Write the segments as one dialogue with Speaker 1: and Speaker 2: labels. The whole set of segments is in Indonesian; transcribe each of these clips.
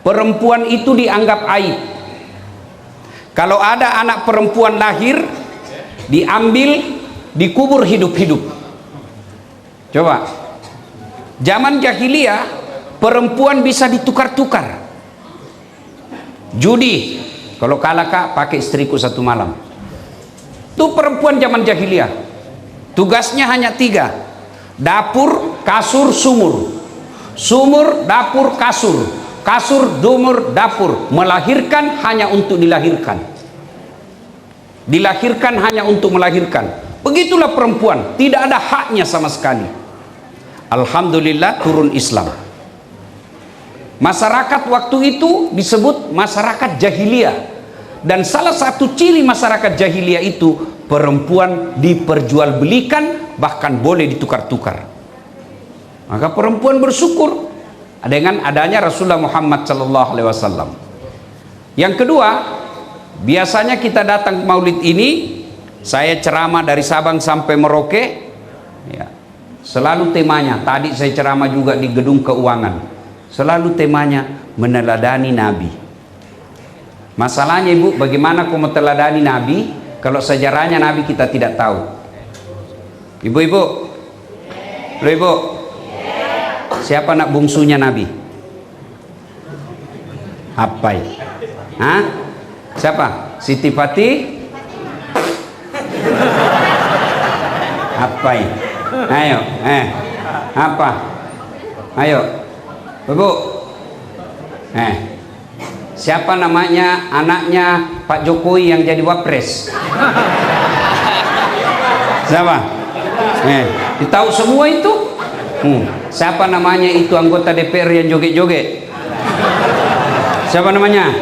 Speaker 1: perempuan itu dianggap aib. Kalau ada anak perempuan lahir, diambil, dikubur hidup-hidup. Coba, zaman jahiliyah perempuan bisa ditukar-tukar. Judi, kalau kalah kak pakai istriku satu malam. Itu perempuan zaman jahiliyah. Tugasnya hanya 3: dapur, kasur, sumur. Sumur, dapur, kasur. Kasur, sumur, dapur. Melahirkan hanya untuk dilahirkan. Dilahirkan hanya untuk melahirkan. Begitulah perempuan, tidak ada haknya sama sekali. Alhamdulillah turun Islam. Masyarakat waktu itu disebut masyarakat jahiliyah. Dan salah satu ciri masyarakat jahiliyah itu, perempuan diperjualbelikan, bahkan boleh ditukar-tukar. Maka perempuan bersyukur dengan adanya Rasulullah Muhammad SAW. Yang kedua, biasanya kita datang ke maulid ini, saya ceramah dari Sabang sampai Merauke, ya, selalu temanya, tadi saya ceramah juga di gedung keuangan, selalu temanya meneladani Nabi. Masalahnya ibu, bagaimana kau meneladani Nabi kalau sejarahnya Nabi kita tidak tahu? Ibu-ibu, ibu, siapa anak bungsunya Nabi? Apai? Hah? Siapa? Siti Fatih? Apai? Ayo, apa? Ayo, ibu. Siapa namanya anaknya Pak Jokowi yang jadi wapres? Siapa? Ditahu semua itu? Siapa namanya itu anggota DPR yang joget-joget? Siapa namanya?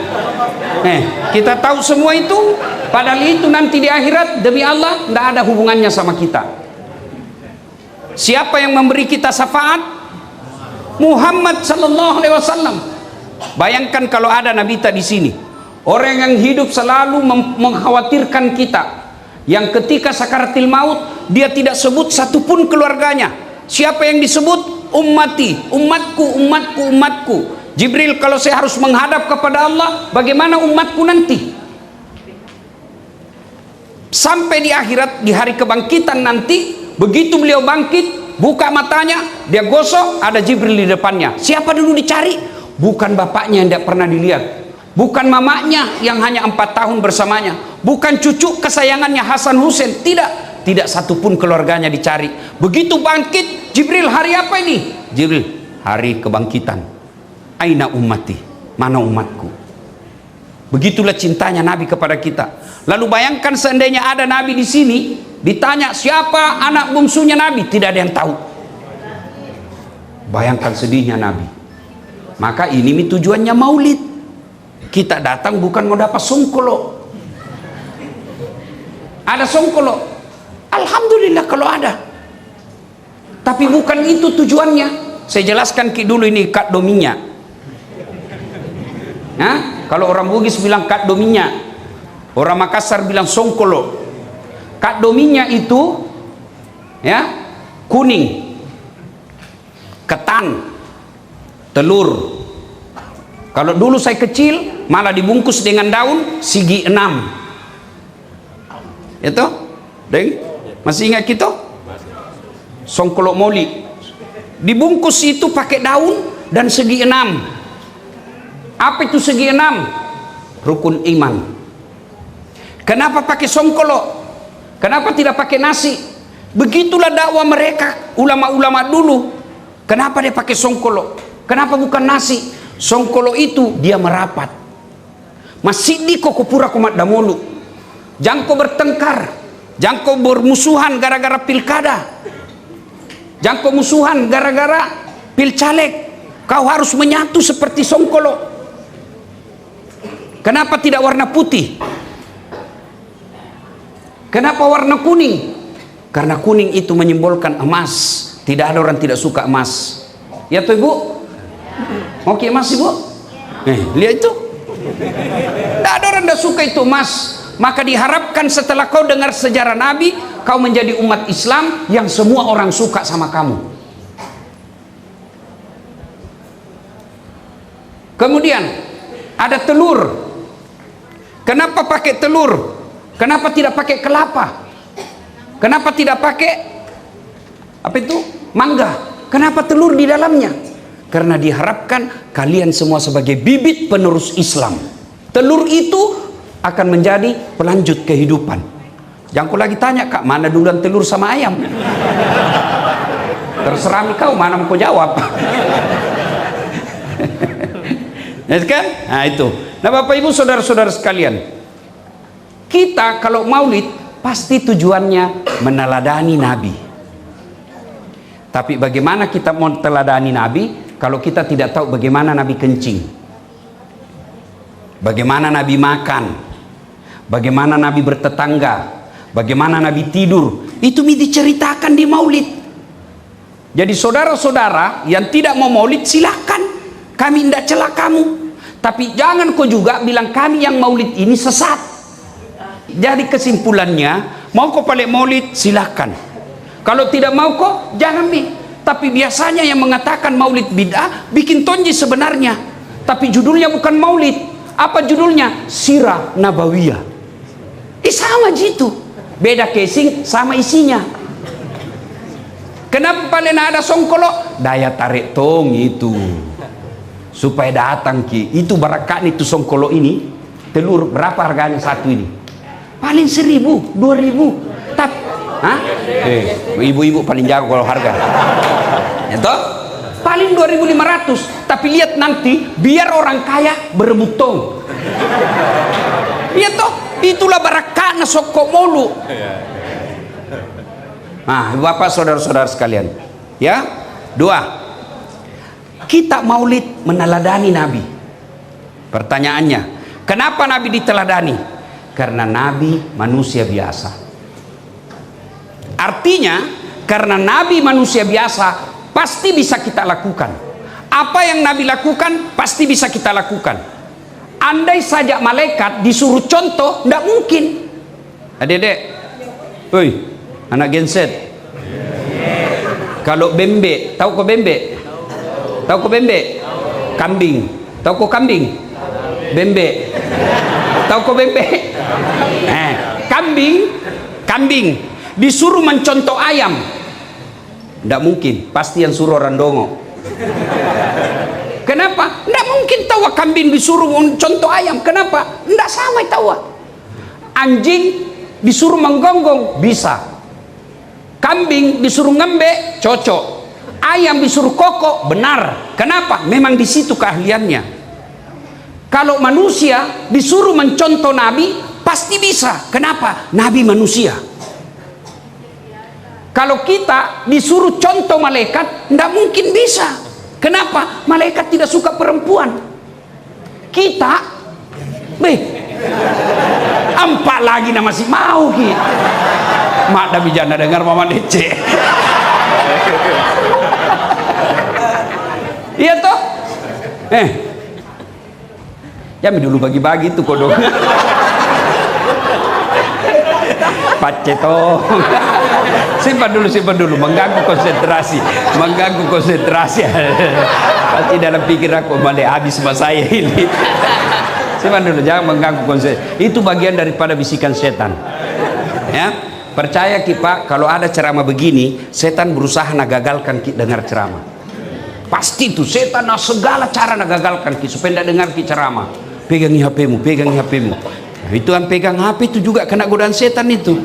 Speaker 1: Kita tahu semua itu, padahal itu nanti di akhirat demi Allah tidak ada hubungannya sama kita. Siapa yang memberi kita syafaat? Muhammad sallallahu alaihi wasallam. Bayangkan kalau ada Nabi kita di sini, orang yang hidup selalu mengkhawatirkan kita, yang ketika sakaratil maut dia tidak sebut satupun keluarganya. Siapa yang disebut? Ummati, umatku, umatku, umatku. Jibril, kalau saya harus menghadap kepada Allah, bagaimana umatku nanti? Sampai di akhirat, di hari kebangkitan nanti, begitu beliau bangkit, buka matanya, dia gosok, ada Jibril di depannya. Siapa dulu dicari? Bukan bapaknya yang tidak pernah dilihat, bukan mamanya yang hanya 4 tahun bersamanya, bukan cucu kesayangannya Hasan Hussein, tidak satupun keluarganya dicari. Begitu bangkit, Jibril, hari apa ini? Jibril, hari kebangkitan. Aina ummati, mana umatku? Begitulah cintanya Nabi kepada kita. Lalu bayangkan seandainya ada Nabi di sini, ditanya siapa anak bungsunya Nabi, tidak ada yang tahu. Bayangkan sedihnya Nabi. Maka ini tujuannya maulid. Kita datang bukan mau dapat songkolo. Ada songkolo, alhamdulillah kalau ada. Tapi bukan itu tujuannya. Saya jelaskan dulu ini kak dominya. Kalau orang Bugis bilang kak dominya, orang Makassar bilang songkolo. Kak dominya itu ya kuning, ketan, telur. Kalau dulu saya kecil malah dibungkus dengan daun sigi 6. Itu, deng, masih ingat kita? Songkolo moli. Dibungkus itu pakai daun dan segi 6. Apa itu segi 6? Rukun iman. Kenapa pakai songkolo? Kenapa tidak pakai nasi? Begitulah dakwah mereka, ulama-ulama dulu. Kenapa dia pakai songkolo? Kenapa bukan nasi? Songkolo itu dia merapat. Masih di kokopura komat damolu. Jangko bertengkar, jangko bermusuhan gara-gara pilkada, jangko musuhan gara-gara pilcaleg. Kau harus menyatu seperti songkolo. Kenapa tidak warna putih? Kenapa warna kuning? Karena kuning itu menyimbolkan emas. Tidak ada orang tidak suka emas. Ya tuh ibu? Mau ke emas ibu? Lihat itu. Tidak ada orang tidak suka itu emas. Maka diharapkan setelah kau dengar sejarah Nabi, kau menjadi umat Islam yang semua orang suka sama kamu. Kemudian ada telur. Kenapa pakai telur? Kenapa tidak pakai kelapa? Kenapa tidak pakai apa itu? Mangga. Kenapa telur di dalamnya? Karena diharapkan kalian semua sebagai bibit penerus Islam. Telur itu akan menjadi pelanjut kehidupan. Jangan kau lagi tanya, Kak, mana duluan telur sama ayam? Terserah kau, mana mau kau jawab. Ya kan? Nah itu. Nah Bapak Ibu saudara-saudara sekalian, kita kalau maulid pasti tujuannya meneladani Nabi. Tapi bagaimana kita mau teladani Nabi kalau kita tidak tahu bagaimana Nabi kencing, bagaimana Nabi makan, bagaimana Nabi bertetangga, bagaimana Nabi tidur? Itu diceritakan di maulid. Jadi saudara-saudara yang tidak mau maulid silahkan, kami tidak cela kamu. Tapi jangan kau juga bilang kami yang maulid ini sesat. Jadi kesimpulannya, mau kau balik maulid silahkan. Kalau tidak mau kok jangan nih. Tapi biasanya yang mengatakan maulid bid'ah bikin tonji sebenarnya. Tapi judulnya bukan maulid. Apa judulnya? Sirah Nabawiyah. Sama gitu. Beda casing sama isinya. Kenapa paling ada songkolo? Daya tarik tong itu. Supaya datang ki. Itu barakat itu songkolo ini. Telur berapa harganya satu ini? Paling 1.000, 2.000. Tapi ibu-ibu paling jago kalau harga. Itu paling 2.500. Tapi lihat nanti biar orang kaya berebut tong. Iya toh, itulah barakahnya sokok mulu. Nah, Bapak saudara-saudara sekalian, ya. 2. Kita maulid meneladani Nabi. Pertanyaannya, kenapa Nabi diteladani? Karena Nabi manusia biasa. Artinya, karena Nabi manusia biasa, pasti bisa kita lakukan. Apa yang Nabi lakukan, pasti bisa kita lakukan. Andai saja malaikat disuruh contoh, tidak mungkin. Adik-adik, woi, anak genset. Kalau bembe, tahu kok bembe? Tahu kok bembe? Kambing. Tahu kok kambing? Bembe. Tahu kok bembe? Kambing disuruh mencontoh ayam, tidak mungkin. Pasti yang suruh orang dongo. Kenapa? Tidak mungkin tahu kambing disuruh mencontoh ayam. Kenapa? Tidak sama tahu. Anjing disuruh menggonggong bisa. Kambing disuruh ngembe cocok. Ayam disuruh kokok benar. Kenapa? Memang di situ keahliannya. Kalau manusia disuruh mencontoh Nabi pasti bisa. Kenapa? Nabi manusia. Kalau kita disuruh contoh malaikat, tidak mungkin bisa. Kenapa? Malaikat tidak suka perempuan. Kita, empat lagi nama masih mau ki. Mak Nabi jana dengar mama DC. Iya toh? Jami dulu bagi-bagi tuh kodok. Pacetong. Simpan dulu, mengganggu konsentrasi. Pasti dalam pikir aku balik habis sama saya ini. Simpan dulu, jangan mengganggu konsentrasi. Itu bagian daripada bisikan setan. Ya, percaya ki Pak, kalau ada ceramah begini, setan berusaha nagagalkan ki dengar ceramah. Pasti itu setan segala cara nagagalkan ki supaya tidak dengar ki ceramah. Pegangi HP-mu. Nah, itu yang pegang HP itu juga kena godaan setan itu.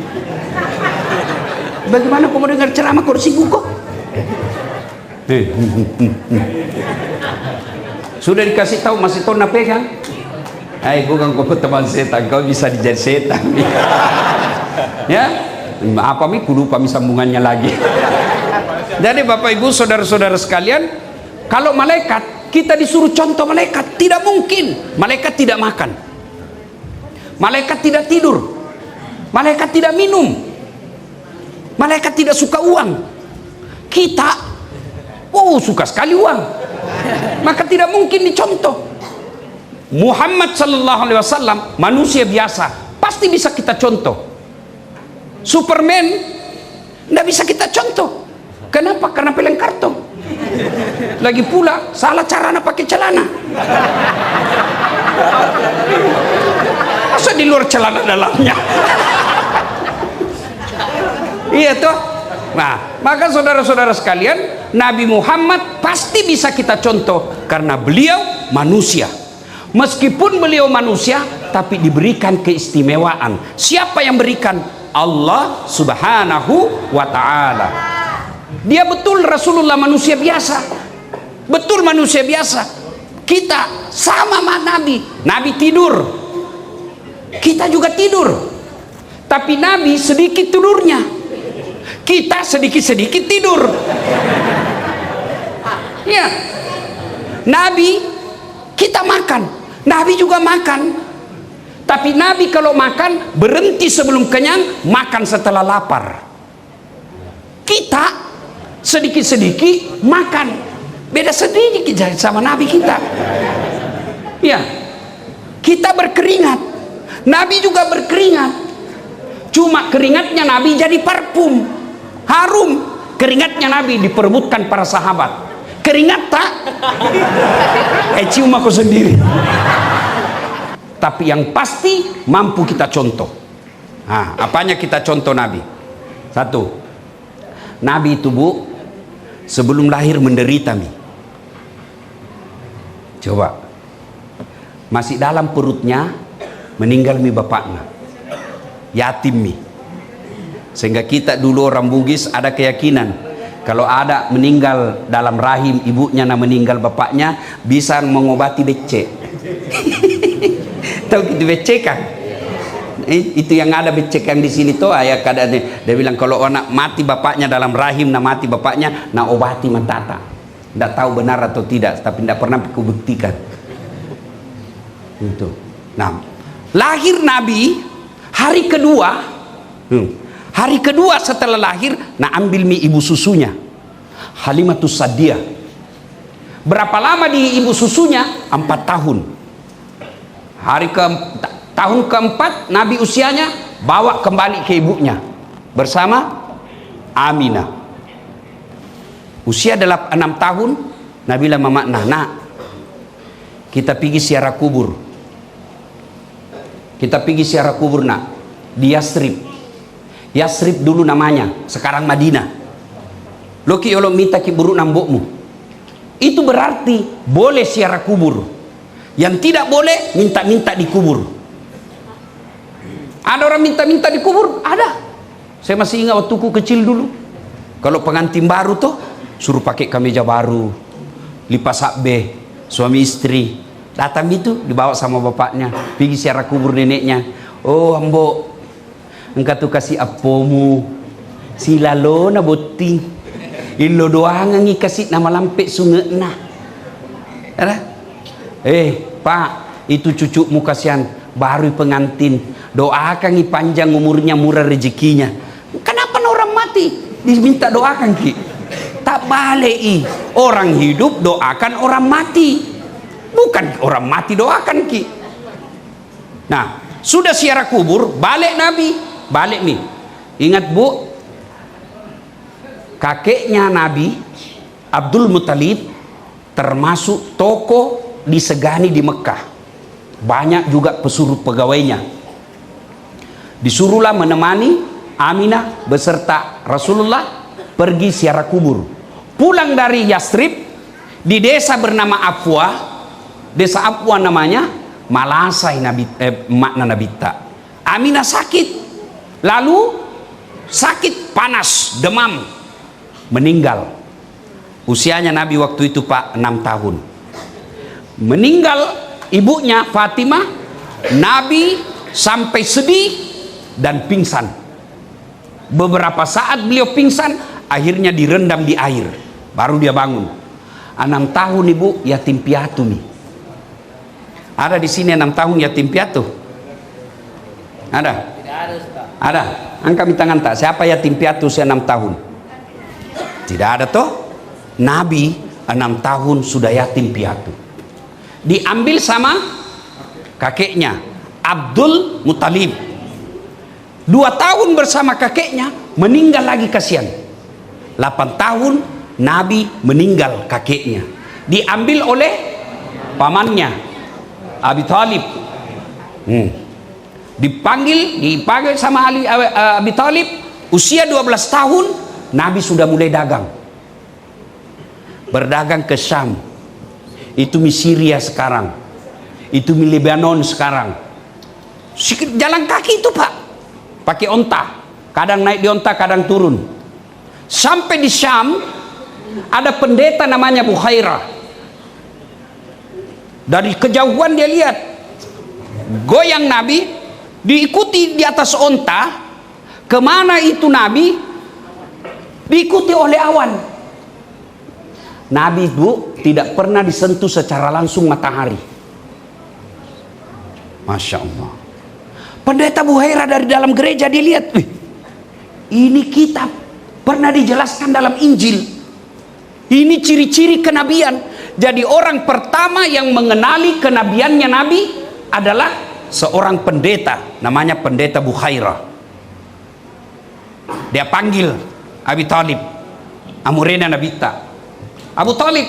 Speaker 1: Bagaimana kau mau dengar ceramah kau sibuk kok? Sudah dikasih tahu masih tahu nak pegang? Bukan kau teman setan, kau bisa dijadi setan. Ya, apa mi kudu kami sambungannya lagi. Jadi Bapak Ibu saudara-saudara sekalian, kalau malaikat kita disuruh contoh malaikat, tidak mungkin. Malaikat tidak makan, malaikat tidak tidur, malaikat tidak minum, malaikat tidak suka uang. Kita suka sekali uang, maka tidak mungkin dicontoh. Muhammad sallallahu alaihi wasallam manusia biasa, pasti bisa kita contoh. Superman tidak bisa kita contoh. Kenapa? Karena peleng karton. Lagi pula salah cara pakai celana. Masa di luar celana dalamnya? Iya toh. Nah, maka saudara-saudara sekalian, Nabi Muhammad pasti bisa kita contoh karena beliau manusia. Meskipun beliau manusia, tapi diberikan keistimewaan. Siapa yang berikan? Allah Subhanahu wa ta'ala. Dia betul Rasulullah manusia biasa. Betul manusia biasa. Kita sama sama Nabi. Nabi tidur. Kita juga tidur. Tapi Nabi sedikit tidurnya. Kita sedikit-sedikit tidur. Ya. Nabi kita makan. Nabi juga makan. Tapi Nabi kalau makan berhenti sebelum kenyang, makan setelah lapar. Kita sedikit-sedikit makan. Beda sedikit sama Nabi kita. Ya. Kita berkeringat. Nabi juga berkeringat. Cuma keringatnya Nabi jadi parfum. Harum. Keringatnya Nabi diperebutkan para sahabat. Keringat tak? Cium aku sendiri. Tapi yang pasti mampu kita contoh. Nah, apanya kita contoh Nabi? Satu, Nabi itu Bu, sebelum lahir menderita Mi. Coba, masih dalam perutnya meninggal Mi bapaknya, yatim Mi. Sehingga kita dulu orang Bugis ada keyakinan kalau ada meninggal dalam rahim ibunya, meninggal bapaknya, bisa mengobati becek. Tahu gitu becek kan? Itu yang ada becek yang di sini tuh ayah kadang dia bilang kalau anak mati bapaknya dalam rahim, mati bapaknya, obati matata. Tidak tahu benar atau tidak, tapi tidak pernah kubuktikan. Itu. Nah, lahir Nabi hari kedua setelah lahir, ambil Mi ibu susunya, Halimatus Sa'diyah. Berapa lama di ibu susunya? 4 tahun. Tahun keempat Nabi usianya, bawa kembali ke ibunya bersama Aminah. Usia 6 tahun Nabi bilang mama, nak kita pergi ziarah kubur. Kita pergi ziarah kubur nak di Yasrib. Yasrib dulu namanya, sekarang Madinah. Loki yolo minta ki buru nambokmu. Itu berarti boleh ziarah kubur. Yang tidak boleh minta-minta dikubur. Ada orang minta-minta dikubur? Ada. Saya masih ingat waktu ku kecil dulu. Kalau pengantin baru tuh suruh pakai kemeja baru, lipas sakbe, suami istri datang itu dibawa sama bapaknya, pergi ziarah kubur neneknya. Oh ambo, engkau tuh kasih apomu, silalo na boting, ilo doang ngi kasih nama lampe sungena. Ada? Pak, itu cucumu kasihan, baru pengantin, doakan panjang umurnya, murah rezekinya. Kenapa orang mati diminta doakan ki? Tak balik orang hidup doakan orang mati, bukan orang mati doakan ki. Nah, sudah ziarah kubur, balik Nabi, balik Mi. Ingat Bu, kakeknya Nabi Abdul Muttalib termasuk tokoh disegani di Mekah. Banyak juga pesuruh pegawainya. Disuruhlah menemani Aminah beserta Rasulullah pergi ziarah kubur. Pulang dari Yasrib, di desa bernama Afwa, desa Afwa namanya, malasai makna Nabita. Aminah sakit, lalu sakit panas, demam, meninggal. Usianya Nabi waktu itu Pak 6 tahun. Meninggal ibunya Fatimah, Nabi sampai sedih dan pingsan. Beberapa saat beliau pingsan, akhirnya direndam di air, baru dia bangun. 6 tahun ibu yatim piatu nih. Ada di sini 6 tahun yatim piatu? Ada?
Speaker 2: Tidak ada, Ustaz.
Speaker 1: Ada? Angkat tangan tak? Siapa yatim piatu usia 6 tahun? Tidak ada toh? Nabi 6 tahun sudah yatim piatu. Diambil sama kakeknya Abdul Muttalib. 2 tahun bersama kakeknya, meninggal lagi kasihan. 8 tahun Nabi meninggal kakeknya, diambil oleh pamannya Abi Thalib. Dipanggil sama Abi Thalib. Usia 12 tahun Nabi sudah mulai dagang, berdagang ke Syam, itu Syria sekarang, itu Lebanon sekarang. Jalan kaki itu Pak, pakai onta, kadang naik di onta, kadang turun. Sampai di Syam ada pendeta namanya Bukhairah. Dari kejauhan dia lihat goyang Nabi, diikuti di atas onta. Kemana itu Nabi? Diikuti oleh awan. Nabi Bu tidak pernah disentuh secara langsung matahari. Masya Allah. Pendeta Bukhairah dari dalam gereja dilihat, ini kitab pernah dijelaskan dalam Injil. Ini ciri-ciri kenabian. Jadi orang pertama yang mengenali kenabiannya Nabi adalah seorang pendeta, namanya pendeta Bukhairah. Dia panggil Abi Thalib, Amurena Nabita. Abu Thalib,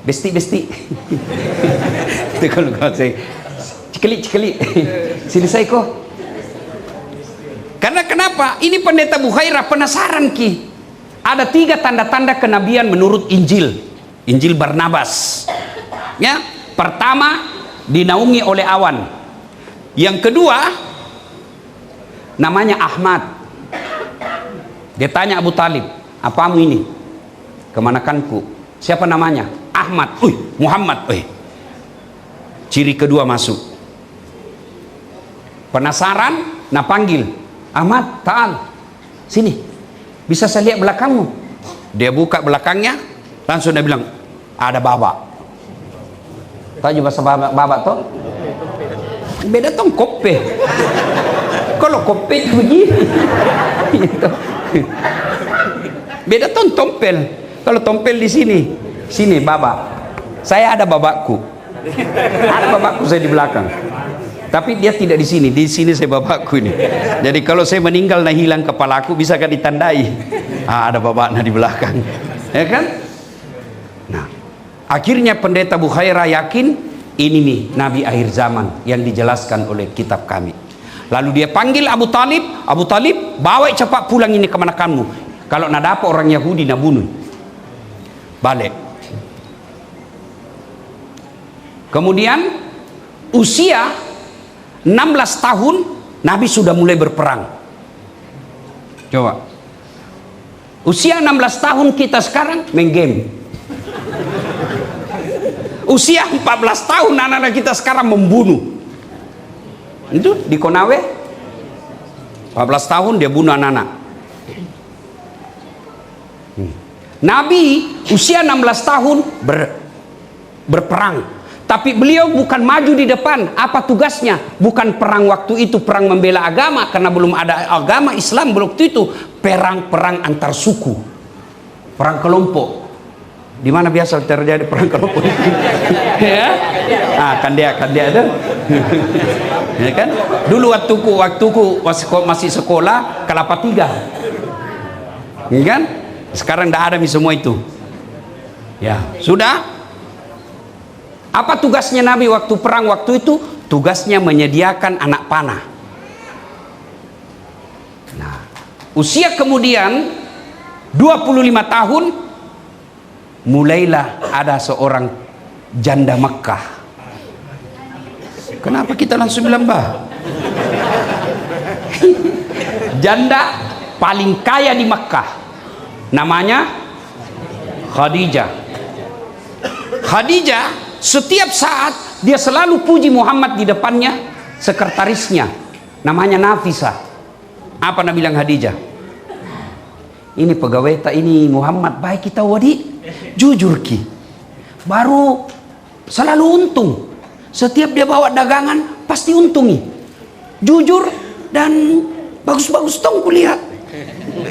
Speaker 1: besti. Itu kalau saya cekeli, selesai kok. Karena kenapa? Ini pendeta Bukhairah penasaran Ki. Ada 3 tanda-tanda kenabian menurut Injil Barnabas. Ya, pertama dinaungi oleh awan. Yang kedua namanya Ahmad. Dia tanya Abu Thalib, apamu ini? Kemanakanku? Siapa namanya? Ahmad. Muhammad. Ciri kedua masuk. Penasaran, nah panggil Ahmad, ta'al sini, bisa saya lihat belakangmu? Dia buka belakangnya, langsung dia bilang, ada baba. Tahu bahasa baba toh? Beda tong kope. Kalau kope itu begini. Beda tong tompel. Kalau tompel di sini baba. Saya ada babakku. Ada babakku saya di belakang. Tapi dia tidak di sini saya babakku ini. Jadi kalau saya meninggal nah hilang kepalaku, bisa kan ditandai. Ada babaknya di belakang. Ya kan? Nah, akhirnya pendeta Bukhairah yakin ini nih Nabi akhir zaman yang dijelaskan oleh kitab kami. Lalu dia panggil Abu Thalib, bawa cepat pulang ini kemanakanmu. Kalau nak dapat orang Yahudi nak bunuh. Balik. Kemudian usia 16 tahun Nabi sudah mulai berperang. Coba. Usia 16 tahun kita sekarang main game. Usia 14 tahun anak-anak kita sekarang membunuh. Itu di Konawe 14 tahun dia bunuh anak-anak. Nabi usia 16 tahun berperang. Tapi beliau bukan maju di depan. Apa tugasnya? Bukan perang waktu itu, perang membela agama, karena belum ada agama Islam waktu itu. Perang antar suku, perang kelompok. Di mana biasa terjadi perang kelompok? Ya, kan dia ada. Ya kan? Dulu waktuku masih sekolah Kelapa 3. Ya kan? Sekarang tidak ada semua itu. Ya, sudah. Apa tugasnya Nabi waktu perang waktu itu? Tugasnya menyediakan anak panah. Nah, usia kemudian 25 tahun mulailah ada seorang janda Mekah. Kenapa kita langsung bilang bah? Janda paling kaya di Mekah. Namanya Khadijah. Khadijah setiap saat dia selalu puji Muhammad di depannya. Sekretarisnya namanya Nafisah. Apa Nabi bilang Khadijah? Ini pegawai tak ini Muhammad baik kita wadi. Jujur Ki. Baru selalu untung. Setiap dia bawa dagangan pasti untungi. Jujur dan bagus-bagus tong kulihat.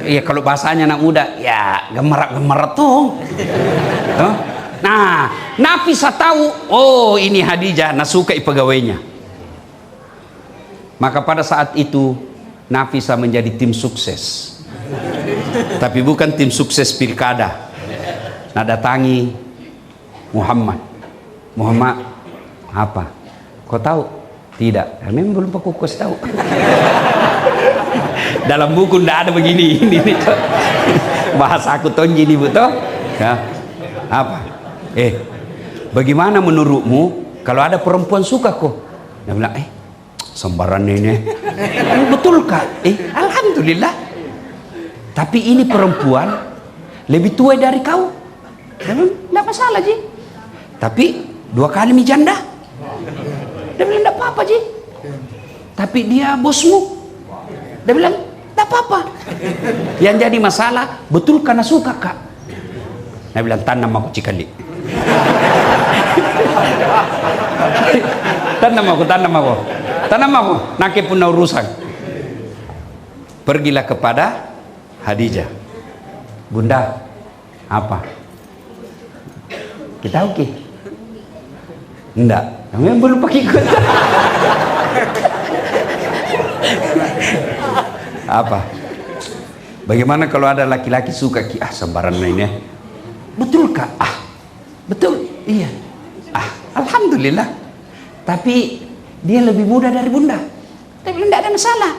Speaker 1: Ya kalau bahasanya anak muda ya gemerak-gemerak tong. Nah, Nafisah tahu, oh ini Khadijah, nasukai pegawainya. Maka pada saat itu Nafisah menjadi tim sukses. Tapi bukan tim sukses pilkada. Nah, datangi Muhammad. Muhammad, apa? Kau tahu? Tidak. Memang belum aku kasih tahu. Dalam buku tidak ada begini. Ini bahasa aku tonji ini, betul? Ya. Apa? Bagaimana menurutmu kalau ada perempuan suka kok? Dia bilang, sembaran ini. Betul kak? Alhamdulillah. Tapi ini perempuan lebih tua dari kau. Dia bilang, tidak masalah Ji. Tapi 2 kali mi janda. Dia bilang, tidak apa-apa Ji. Tapi dia bosmu. Dia bilang, tidak apa-apa. Yang jadi masalah, betul karena suka kak. Dia bilang, tanam aku cikali. Tanam aku. Nakip pun urusan. Pergilah kepada Khadijah. Bunda, apa? Kita oke? Enggak. Kami belum pakai ikut. Apa? Bagaimana kalau ada laki-laki suka sembaran ini? Betul kak? Betul. Iya. Alhamdulillah. Tapi dia lebih muda dari bunda. Tapi tidak ada masalah.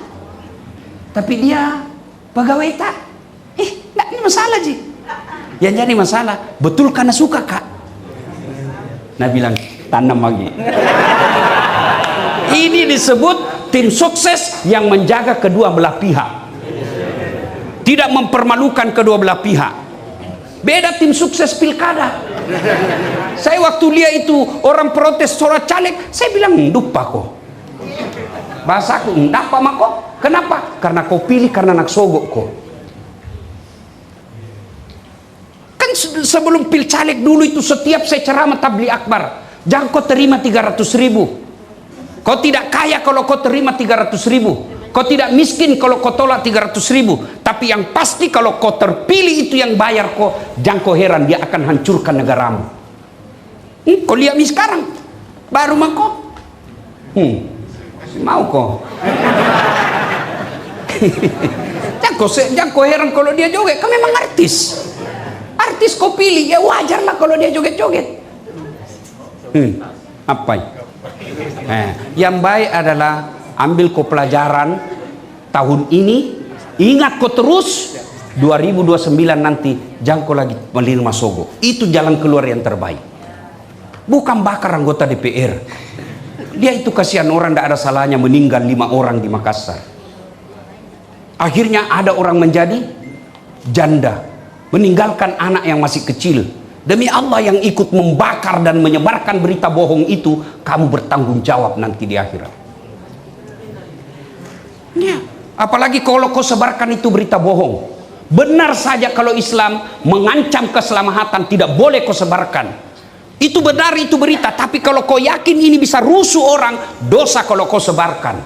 Speaker 1: Tapi dia pegawai tak. Tidak ada masalah Ji. Yang jadi masalah, betul karena suka kak. Nah bilang, tanam lagi. Ini disebut tim sukses yang menjaga kedua belah pihak. Tidak mempermalukan kedua belah pihak. Beda tim sukses pilkada. Saya waktu lihat itu orang protes soal caleg, saya bilang dupa kok. Bahasaku ndapa mako. Kenapa? Karena kau pilih karena nak sogok kok. Kan sebelum pil caleg dulu itu setiap saya ceramah tabligh akbar, jangan kau terima 300.000. Kau tidak kaya kalau kau terima 300.000. Kau tidak miskin kalau kau tolak 300.000. Tapi yang pasti kalau kau terpilih itu yang bayar kau, jangan kau heran dia akan hancurkan negaramu. Kau lihat mi sekarang, baru mah kau. Mau kau. Jangan kau heran kalau dia joget. Kau memang artis. Artis kau pilih, ya wajar lah kalau dia joget-joget. Apa? Yang baik adalah ambil kau pelajaran tahun ini, ingat kau terus 2029 nanti jangan kau lagi menerima sogo. Itu jalan keluar yang terbaik. Bukan bakar anggota DPR. Dia itu kasihan orang, tidak ada salahnya meninggal 5 orang di Makassar. Akhirnya ada orang menjadi janda, meninggalkan anak yang masih kecil. Demi Allah yang ikut membakar dan menyebarkan berita bohong itu, kamu bertanggung jawab nanti di akhirat. Ya, apalagi kalau kau sebarkan itu berita bohong. Benar saja kalau Islam mengancam keselamatan, tidak boleh kau sebarkan. Itu benar, itu berita. Tapi kalau kau yakin ini bisa rusuh orang, dosa kalau kau sebarkan.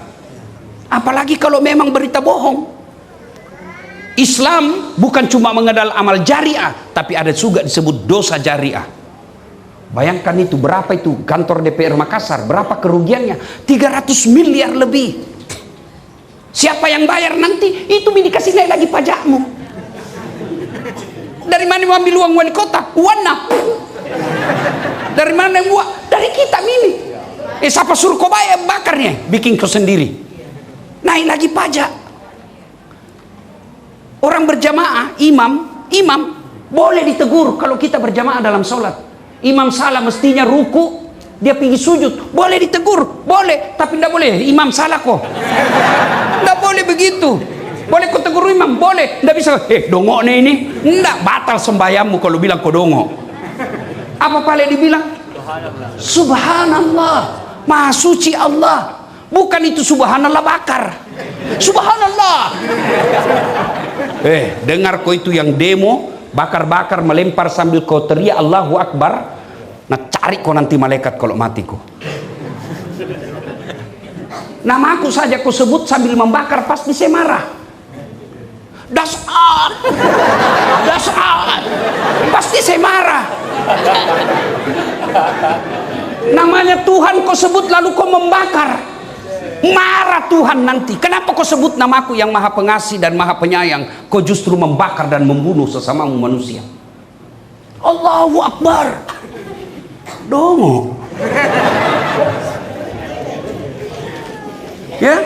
Speaker 1: Apalagi kalau memang berita bohong. Islam bukan cuma mengenal amal jariah, tapi ada juga disebut dosa jariah. Bayangkan itu, berapa itu kantor DPR Makassar, berapa kerugiannya? 300 miliar lebih. Siapa yang bayar nanti? Itu dikasih naik lagi pajakmu. Dari mana mau ambil uang wali kota? Wana. Dari mana yang buat? Dari kita ini. Siapa suruh kau bayar bakarnya? Bikin kau sendiri. Naik lagi pajak. Orang berjamaah, imam boleh ditegur kalau kita berjamaah dalam sholat. Imam salah mestinya ruku, dia pergi sujud, boleh ditegur, boleh. Tapi tidak boleh, imam salah kok. Tidak boleh begitu. Boleh kau tegur imam, boleh. Tidak bisa, dongok nih ini. Tidak, batal sembayammu kalau bilang kau dongok. Apa paling dibilang? Subhanallah, maha suci Allah. Bukan itu subhanallah bakar. Subhanallah. Dengar kau itu yang demo bakar-bakar melempar sambil kau teriak Allahu Akbar. Nah cari kau nanti malaikat kalau mati kau. Nama aku saja kau sebut sambil membakar, pasti saya marah. Dasar, pasti saya marah. Namanya Tuhan kau sebut lalu kau membakar. Marah Tuhan nanti. Kenapa kau sebut namaku yang maha pengasih dan maha penyayang, kau justru membakar dan membunuh sesamamu manusia? Allahu Akbar. Dongo. Ya.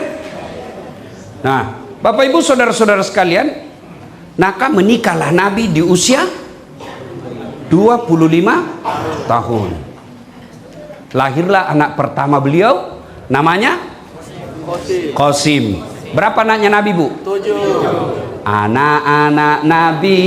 Speaker 1: Nah, Bapak Ibu saudara-saudara sekalian, maka menikahlah Nabi di usia 25 tahun. Lahirlah anak pertama beliau, namanya Qasim. Berapa anaknya Nabi, Bu? 7. Anak-anak Nabi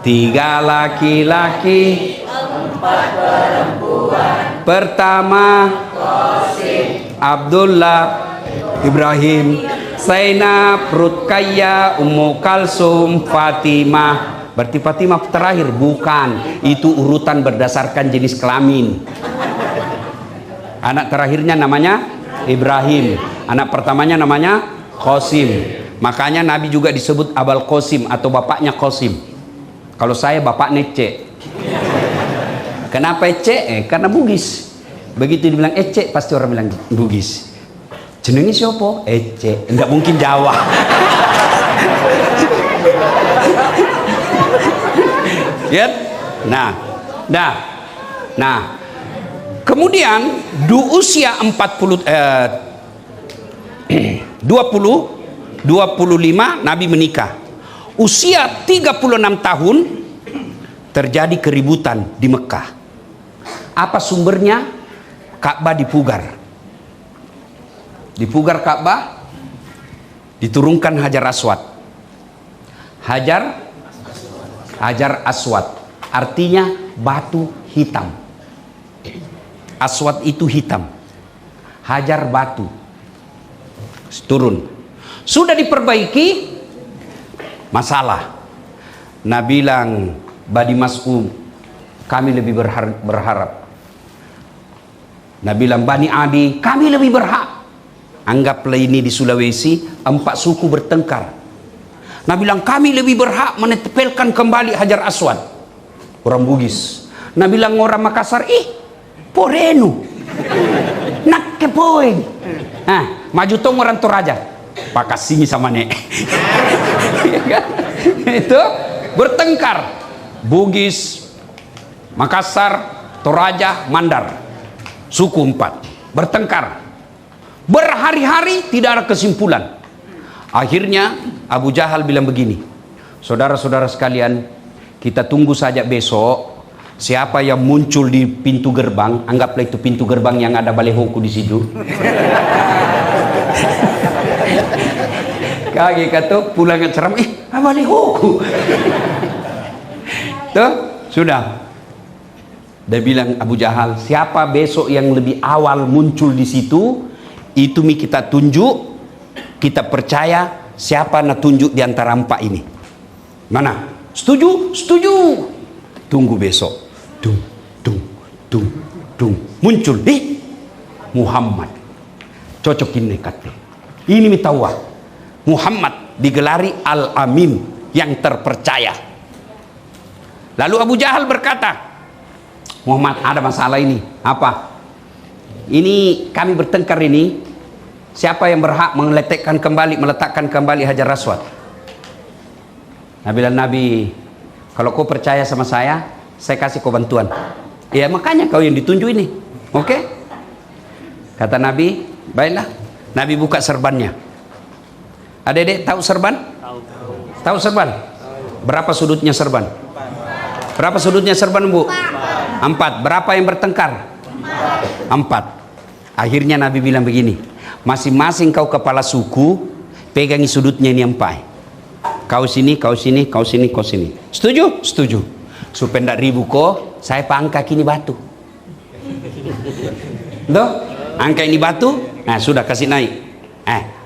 Speaker 1: 3 laki-laki 4 perempuan. Pertama Qasim, Abdullah, Ibrahim, Zainab, Ruqayyah, Ummu Kalsum, Fatimah. Berarti Fatimah terakhir? Bukan, itu urutan berdasarkan jenis kelamin. Anak terakhirnya namanya Ibrahim, anak pertamanya namanya Qasim. Makanya Nabi juga disebut Abul Qasim atau bapaknya Qasim. Kalau saya bapaknya Ece. Kenapa Ece? Karena Bugis. Begitu dibilang Ece, pasti orang bilang Bugis. Jenenge siapa? Ece. Enggak mungkin Jawa. Ya? Nah. Kemudian di usia 25 Nabi menikah. Usia 36 tahun terjadi keributan di Mekah. Apa sumbernya? Ka'bah dipugar. Dipugar Ka'bah, diturunkan Hajar Aswad. Hajar Aswad artinya batu hitam. Aswad itu hitam, Hajar batu. Turun. Sudah diperbaiki, masalah. Nabi bilang, Bani Mas'ud, kami lebih berharap. Nabi bilang, Bani Adi, kami lebih berhak. Anggaplah ini di Sulawesi 4 suku bertengkar. Nabi bilang, kami lebih berhak menetapkan kembali Hajar Aswad. Orang Bugis. Nabi bilang, orang Makassar, porenu nak kepoin. Maju tong orang Toraja pakas sini sama nek. Itu bertengkar. Bugis, Makassar, Toraja, Mandar, suku 4 bertengkar berhari-hari, tidak ada kesimpulan. Akhirnya Abu Jahal bilang begini, saudara-saudara sekalian, kita tunggu saja besok. Siapa yang muncul di pintu gerbang, anggaplah itu pintu gerbang yang ada balehoku di situ. Kaki kata pulang ke ceramah, balehoku. Tuh, sudah. Dia bilang Abu Jahal, siapa besok yang lebih awal muncul di situ, itu kita tunjuk, kita percaya siapa nak tunjuk di antara 4 ini. Mana? Setuju? Setuju. Tunggu besok. Dung. Muncul. Muhammad. Cocokin nekatnya. Ini mitawa. Muhammad digelari Al-Amin, yang terpercaya. Lalu Abu Jahal berkata, Muhammad, ada masalah ini. Apa? Ini kami bertengkar ini. Siapa yang berhak meletakkan kembali Hajar Aswad? Nabi, kalau kau percaya sama saya kasih kau bantuan. Ya makanya kau yang ditunjuk ini. Oke? Kata Nabi, baiklah. Nabi buka serbannya. Adik-adik tahu serban? Tahu serban? Berapa sudutnya serban? Berapa sudutnya serban, Bu? 4. Berapa yang bertengkar? 4. Akhirnya Nabi bilang begini, masing-masing kau kepala suku pegangi sudutnya ini 4. Kau sini, kau sini, kau sini, kau sini. Setuju? Setuju. Supaya tidak ribu kok, saya pangkat ini batu. Tuh, angkat ini batu. Nah, sudah kasih naik.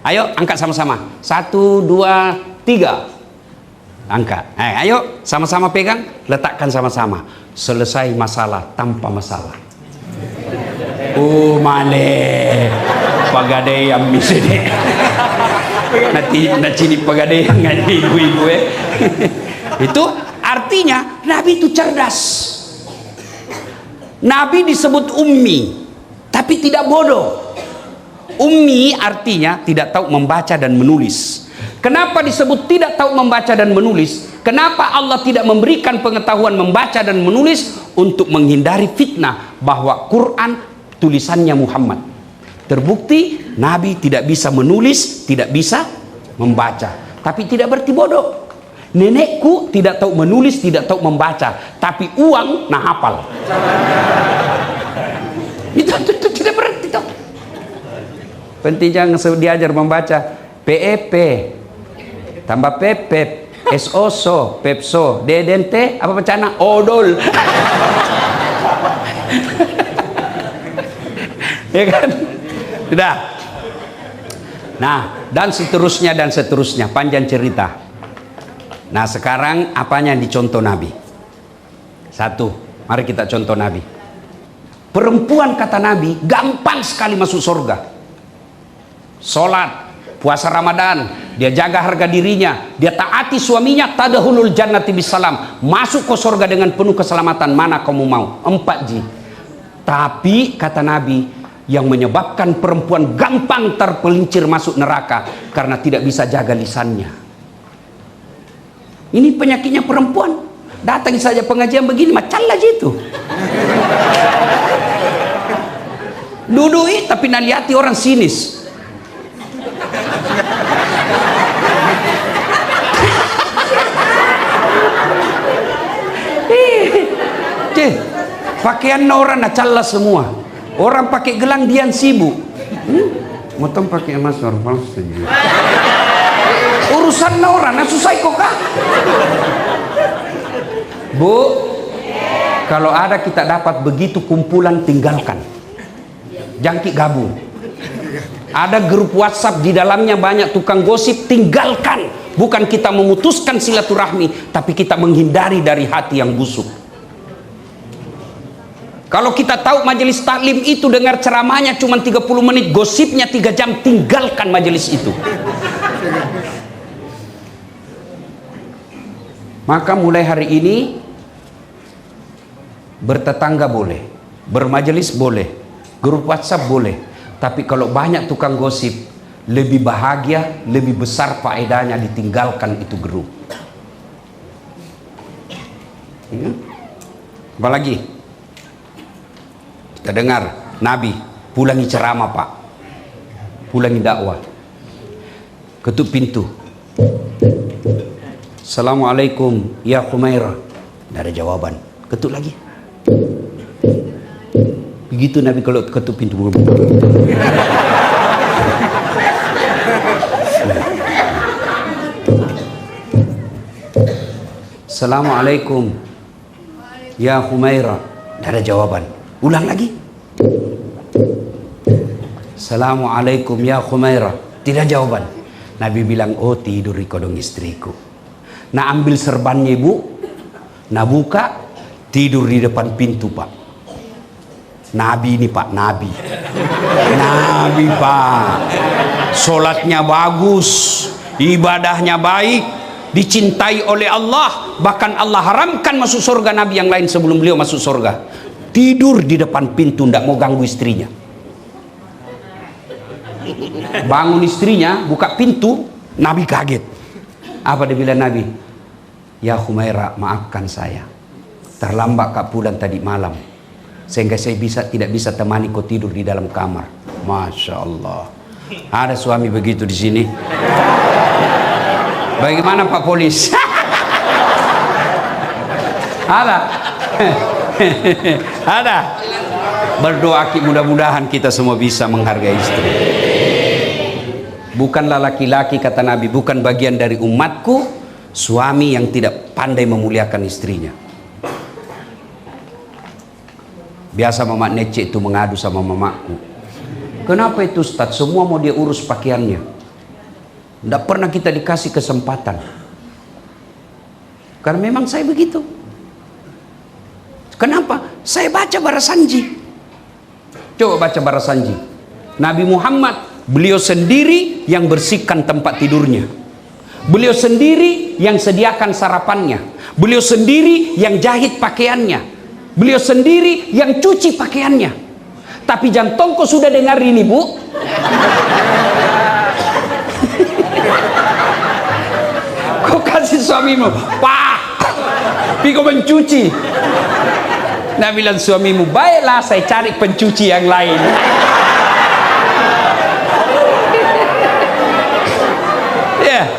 Speaker 1: Ayo angkat sama-sama. 1, 2, 3. Angkat. Ayo sama-sama pegang, letakkan sama-sama. Selesai masalah tanpa masalah. Male. Pagadeyang misede. Nanti cini pagadeyang nggak ibu-ibu Itu artinya Nabi itu cerdas. Nabi disebut ummi, tapi tidak bodoh. Ummi artinya tidak tahu membaca dan menulis. Kenapa disebut tidak tahu membaca dan menulis? Kenapa Allah tidak memberikan pengetahuan membaca dan menulis? Untuk menghindari fitnah bahwa Quran tulisannya Muhammad. Terbukti Nabi tidak bisa menulis, tidak bisa membaca, tapi tidak berarti bodoh. Nenekku tidak tahu menulis, tidak tahu membaca, tapi uang nah hafal. Itu tidak berarti tahu. Penting jangan diajar membaca. PEP tambah pepep, SOSO, pepso, dedente, apa bencana? Odol. Ya kan? Sudah. Nah, dan seterusnya, panjang cerita. Nah, sekarang apanya yang dicontoh Nabi? Satu, mari kita contoh Nabi. Perempuan kata Nabi gampang sekali masuk surga. Sholat, puasa Ramadan, dia jaga harga dirinya, dia taati suaminya, tadahulul jannati bisalam, masuk ke surga dengan penuh keselamatan. Mana kamu mau? 4G. Tapi kata Nabi, yang menyebabkan perempuan gampang terpelincir masuk neraka karena tidak bisa jaga lisannya. Ini penyakitnya perempuan. Datang saja pengajian begini macam lah gitu. Dudui tapi naliati orang sinis. Pakaian orang nacalla semua. Orang pakai gelang dian sibuk. Motong pakai emas normal saja. Urusan orang susah kok kak. Bu, kalau ada kita dapat begitu kumpulan tinggalkan. Jangkik gabung. Ada grup WhatsApp di dalamnya banyak tukang gosip, tinggalkan. Bukan kita memutuskan silaturahmi, tapi kita menghindari dari hati yang busuk. Kalau kita tahu majelis taklim itu dengar ceramahnya cuma 30 menit, gosipnya 3 jam, tinggalkan majelis itu. Maka mulai hari ini bertetangga boleh, bermajelis boleh, grup WhatsApp boleh, tapi kalau banyak tukang gosip, lebih bahagia, lebih besar faedahnya ditinggalkan itu grup. Apalagi kita dengar Nabi pulangi ceramah pak, pulangi dakwah, ketuk pintu, Assalamualaikum ya Khumairah, tidak ada jawaban, ketuk lagi. Begitu Nabi kalau ketuk pintu. Assalamualaikum ya Khumairah, tidak ada jawaban. Ulang lagi. Assalamualaikum ya Khumairah, tidak jawaban. Nabi bilang, oh tidur di kodong istriku. Nah ambil serbannya ibu, nah buka, tidur di depan pintu pak. Nabi ini pak, Nabi pak, sholatnya bagus, ibadahnya baik, dicintai oleh Allah, bahkan Allah haramkan masuk surga Nabi yang lain sebelum beliau masuk surga. Tidur di depan pintu, tidak mau ganggu istrinya. Bangun istrinya, buka pintu, Nabi kaget. Apa dia bilang Nabi? Ya Khumairah, maafkan saya, terlambat kak pulang tadi malam, sehingga saya tidak bisa temani kau tidur di dalam kamar. Masya Allah. Ada suami begitu di sini. Bagaimana Pak Polis? Ada. Ada. Berdoa mudah-mudahan kita semua bisa menghargai istri. Bukanlah laki-laki kata Nabi, bukan bagian dari umatku suami yang tidak pandai memuliakan istrinya. Biasa mama Nece itu mengadu sama mamaku. Kenapa itu Ustaz? Semua mau dia urus pakaiannya. Tidak pernah kita dikasih kesempatan. Karena memang saya begitu. Kenapa? Saya baca Barasanji. Coba baca Barasanji. Nabi Muhammad, beliau sendiri yang bersihkan tempat tidurnya. Beliau sendiri yang sediakan sarapannya. Beliau sendiri yang jahit pakaiannya. Beliau sendiri yang cuci pakaiannya. tapi jantung kau sudah dengar ini, Bu. Kau kasih suamimu, Pak, pergi kau mencuci. Nah, bilang suamimu, baiklah saya cari pencuci yang lain. Ya,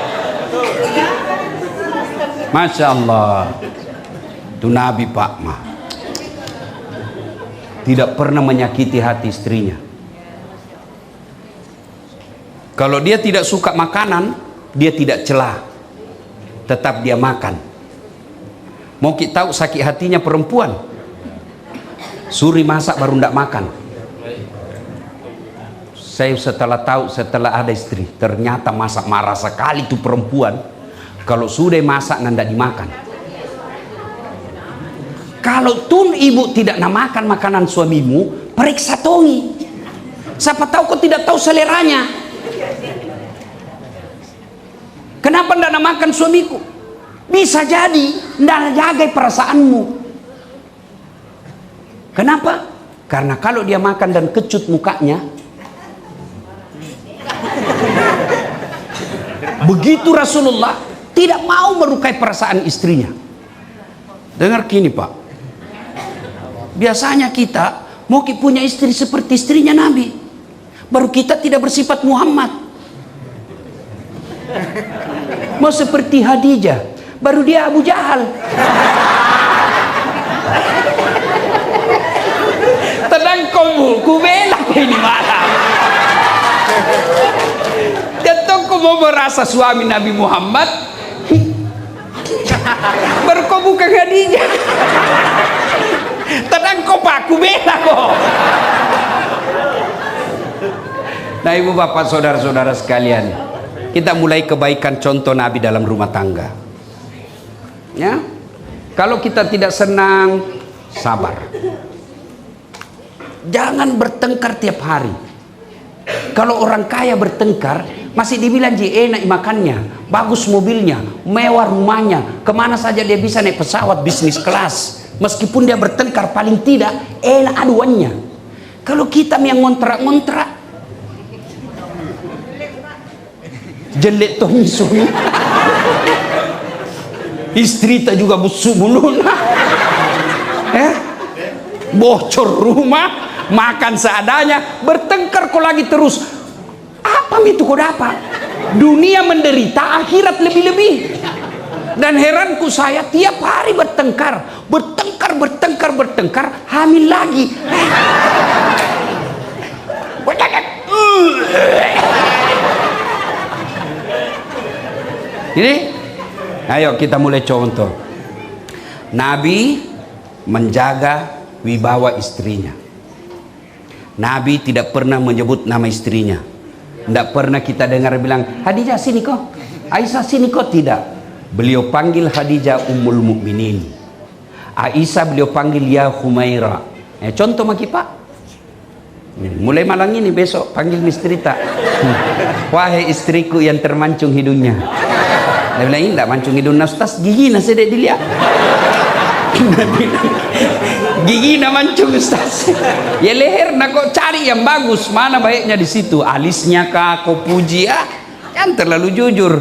Speaker 1: Masya Allah. Itu Nabi Pak mah tidak pernah menyakiti hati istrinya. Kalau dia tidak suka makanan, dia tidak celah, tetap dia makan. Mau kita tahu sakit hatinya perempuan, suri masak baru ndak makan. Saya setelah tahu, setelah ada istri, ternyata masak marah sekali tuh perempuan. Kalau sudah masak ndak dimakan. Kalau tun ibu tidak nak makan makanan suamimu, periksa tongi. Siapa tahu kau tidak tahu seleranya. Kenapa ndak nak makan suamiku? Bisa jadi ndak jaga perasaanmu. Kenapa? Karena kalau dia makan dan kecut mukanya, begitu Rasulullah tidak mau melukai perasaan istrinya. Dengar gini Pak, biasanya kita mau punya istri seperti istrinya Nabi, baru kita tidak bersifat Muhammad. Mau seperti Khadijah, baru dia Abu Jahal. Tenang kau, ku bela ini malam. Jatuh kau mau merasa suami Nabi Muhammad, baru kau buka Khadijah. Tenang kau Pak, ku bela kau. Nah ibu bapak saudara-saudara sekalian, kita mulai kebaikan contoh Nabi dalam rumah tangga. Ya, kalau kita tidak senang, sabar. Jangan bertengkar tiap hari. Kalau orang kaya bertengkar, masih dibilang enak makannya, bagus mobilnya, mewah rumahnya, kemana saja dia bisa naik pesawat bisnis kelas. Meskipun dia bertengkar, paling tidak enak aduannya. Kalau kita yang ngontrak-ngontrak, jelek toh suami. Istri tak juga busuk buluna. Bocor rumah, makan seadanya, bertengkar kok lagi terus. Apa itu kau dapat? Dunia menderita, akhirat lebih-lebih. Dan heranku saya tiap hari bertengkar, hamil lagi. Jadi, ayo kita mulai contoh. Nabi menjaga wibawa istrinya. Nabi tidak pernah menyebut nama istrinya. Tidak pernah kita dengar bilang, Khadijah sini kok, Aisyah sini kok, tidak. Beliau panggil Khadijah Ummul Mukminin, Aisyah beliau panggil ya Humaira. Contoh maki Pak, mulai malam ini besok panggil istri tak. Wahai istriku yang termancung hidungnya. Dia bilang, ini tak mancung hidung Ustaz, gigi nasi dek dilihat. Gigi nak mancung Ustaz. Ya leher nak kau cari yang bagus, mana baiknya di situ. Alisnya kah kau puji ya? Jangan terlalu jujur.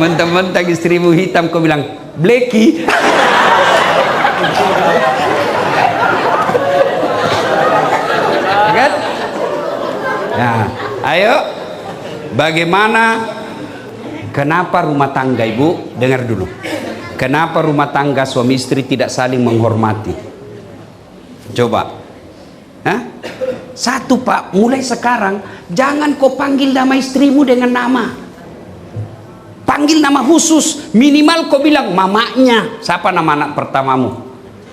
Speaker 1: Mentang-mentang istrimu hitam kau bilang bleki. Kan? Nah, ayo. Bagaimana? Kenapa rumah tangga ibu? Dengar dulu. Kenapa rumah tangga suami istri tidak saling menghormati? Coba. Hah? Satu Pak, mulai sekarang jangan kau panggil nama istrimu dengan nama. Panggil nama khusus. Minimal kau bilang mamanya. Siapa nama anak pertamamu?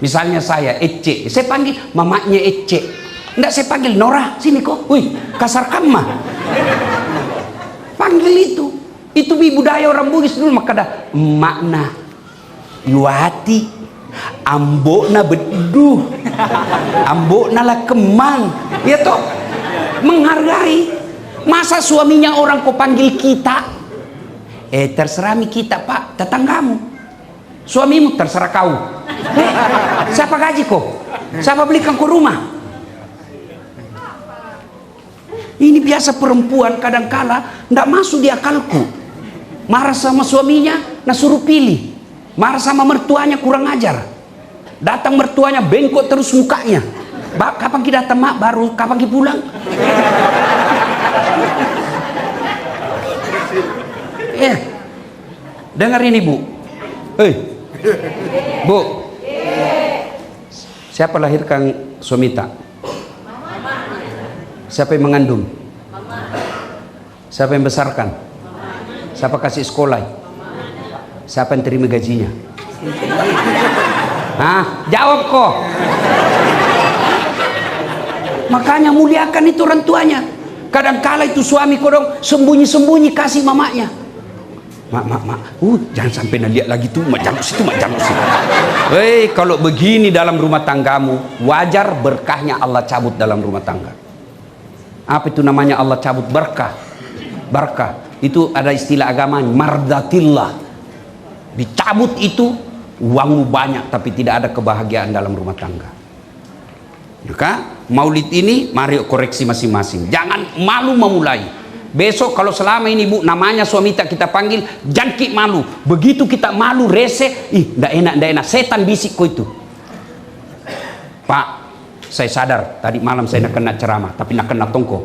Speaker 1: Misalnya saya, Ece. Saya panggil mamanya Ece. Enggak, saya panggil Nora. Sini kok. Wih, kasar kamah. Panggil itu. Itu budaya orang Bugis dulu. Maka ada makna Yuati, ambokna beduh, ambokna lah kemang, ya toh, menghargai. Masa suaminya orang kau panggil kita? Terserah kita Pak, tetanggamu. Suamimu terserah kau. Siapa gaji kau? Siapa belikan kau rumah? Ini biasa perempuan kadangkala tidak masuk di akalku. Marah sama suaminya, nah suruh pilih. Marah sama mertuanya, kurang ajar. Datang mertuanya, bengkok terus mukanya. Kapan kita datang mak? Baru kapan kita pulang? Dengar ini bu. Bu, siapa lahirkan suami tak? Siapa yang mengandung? Siapa yang besarkan? Siapa kasih sekolah? Siapa yang terima gajinya? Jawab kok. Makanya muliakan itu orang tuanya. Kadangkala itu suami kodong sembunyi-sembunyi kasih mamanya. Mak, jangan sampai nak lihat lagi tuh, mak jangan situ. Kalau begini dalam rumah tanggamu, wajar berkahnya Allah cabut dalam rumah tangga. Apa itu namanya Allah cabut berkah? Berkah itu ada istilah agama, mardatillah. Dicabut itu uangmu banyak tapi tidak ada kebahagiaan dalam rumah tangga. Maka maulid ini mari koreksi masing-masing. Jangan malu memulai. Besok kalau selama ini bu namanya suami kita panggil, jangan malu. Begitu kita malu rese, ndak enak, setan bisik kau itu. Pak, saya sadar tadi malam saya nak kena ceramah, tapi nak kena tongko.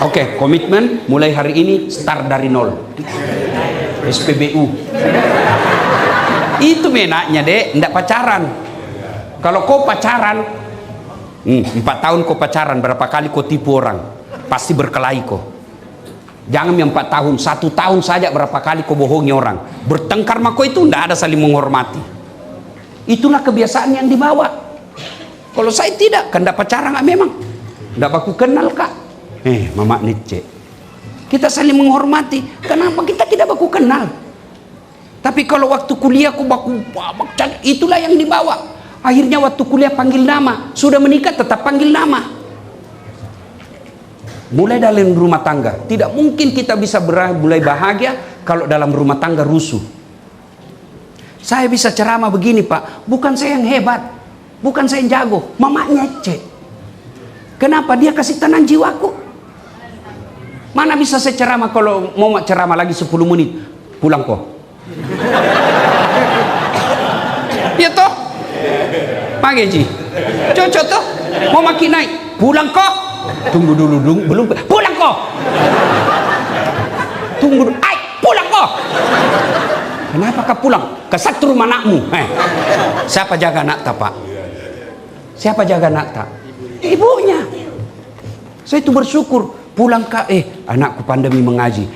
Speaker 1: Oke, komitmen mulai hari ini start dari nol. SPBU. Itu menaknya dek, ndak pacaran. Kalau kau pacaran 4 tahun kau pacaran, berapa kali kau tipu orang, pasti berkelahi kau. Jangan yang 4 tahun, 1 tahun saja berapa kali kau bohongi orang. Bertengkar sama kau itu tidak ada saling menghormati. Itulah kebiasaan yang dibawa. Kalau saya tidak, kan tidak pacaran memang. Tidak baku kenal kak. Mama Nice. Kita saling menghormati. Kenapa kita tidak baku kenal? Tapi kalau waktu kuliah kau baku, itulah yang dibawa. Akhirnya waktu kuliah panggil nama, sudah menikah tetap panggil nama. Mulai dalam rumah tangga, tidak mungkin kita bisa mulai bahagia kalau dalam rumah tangga rusuh. Saya bisa ceramah begini pak, bukan saya yang hebat, bukan saya yang jago, mamanya cek. Kenapa? Dia kasih tenang jiwaku. Mana bisa saya ceramah kalau mau ceramah lagi 10 menit, pulang kok. Ya toh? Pagi cocok tuh mau makin naik, pulang kok. Tunggu dulu belum pulang kok. Tunggu dulu, pulang kok. Kenapa kau pulang? Ke satu rumah anakmu. Siapa jaga anak tak pak? Siapa jaga anak tak? Ibunya. Saya itu bersyukur pulang kak. Anakku pandemi mengaji.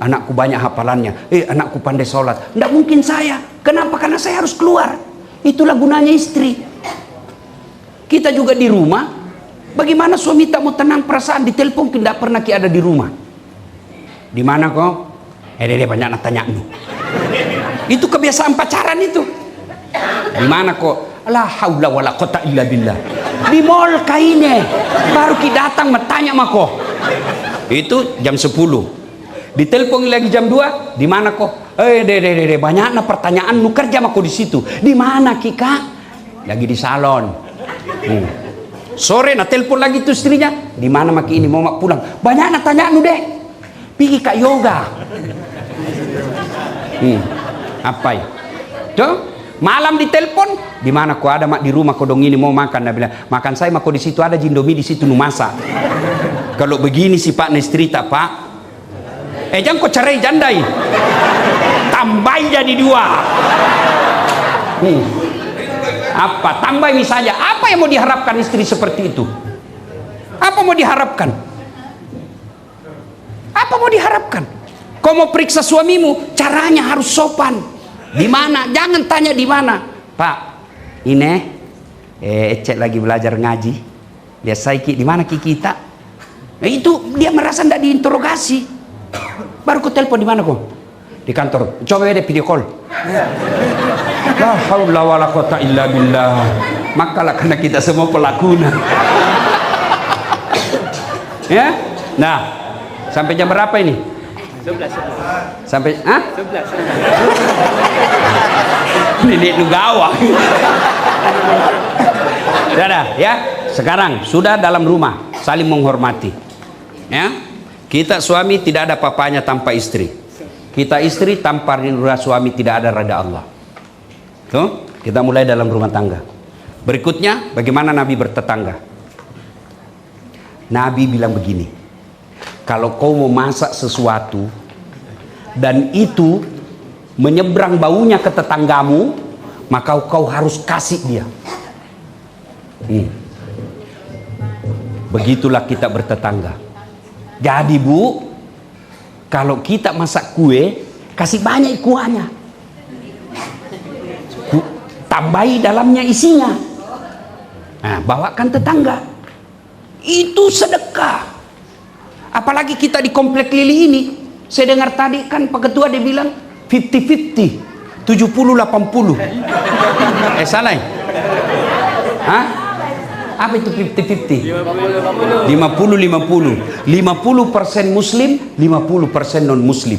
Speaker 1: Anakku banyak hafalannya. Anakku pandai sholat. Tidak mungkin saya. Kenapa? Karena saya harus keluar. Itulah gunanya istri. Kita juga di rumah. Bagaimana suami tak mau tenang perasaan, di telepon tidak pernah kita ada di rumah. Di mana kok? Dia banyak nak tanya nu. Itu kebiasaan pacaran itu. Di mana kok? La haula wala quwata illa billah. Di mall kaine. Baru kita datang bertanya sama kok. Itu jam 10. Ditelepon lagi jam 2. Di mana kok? Banyak na pertanyaan, lu kerja sama kok di situ. Di mana Kika? Lagi di salon. Sore na telepon lagi tuh istrinya. Di mana maki ini mau mak pulang? Banyak na tanya lu deh. Pergi kak yoga. Apa ya? Tuh, malam ditelepon. Di mana kok ada mak di rumah kodong ini mau makan? Dia bilang, makan saya mak kok di situ ada jindomi di situ nu masak. Kalau begini sih pak istri tak pak. Jangan kau cerai jandai. Tambahin jadi 2. Apa? Tambahin saja. Apa yang mau diharapkan istri seperti itu? Apa mau diharapkan? Apa mau diharapkan? Kau mau periksa suamimu, caranya harus sopan. Di mana? Jangan tanya di mana. Pak, ini Ecek lagi belajar ngaji. Biasa di mana kita? Itu dia merasa tidak diinterogasi. Baru ku telepon di mana kok? Di kantor. Coba deh video call. La haula wala quwata illa billah. Makalah karena kita semua pelakuna. Ya? Nah, sampai jam berapa ini? 11. Sampai 11. Nenek nu gawang. Sudah ya. Sekarang sudah dalam rumah saling menghormati. Ya. Kita suami tidak ada papanya tanpa istri. Kita istri tanpa ridha suami tidak ada ridha Allah. Tuh, kita mulai dalam rumah tangga. Berikutnya, bagaimana Nabi bertetangga? Nabi bilang begini, kalau kau mau masak sesuatu dan itu menyeberang baunya ke tetanggamu, maka kau harus kasih dia. Begitulah kita bertetangga. Jadi Bu, kalau kita masak kue, kasih banyak kuahnya, tambahi dalamnya isinya. Nah, bawakan tetangga. Itu sedekah. Apalagi kita di komplek Lili ini, saya dengar tadi kan Pak Ketua dia bilang 50-50, 70-80. Salah ya? Hah? Apa itu 50-50? 50-50. 50% muslim, 50% non muslim.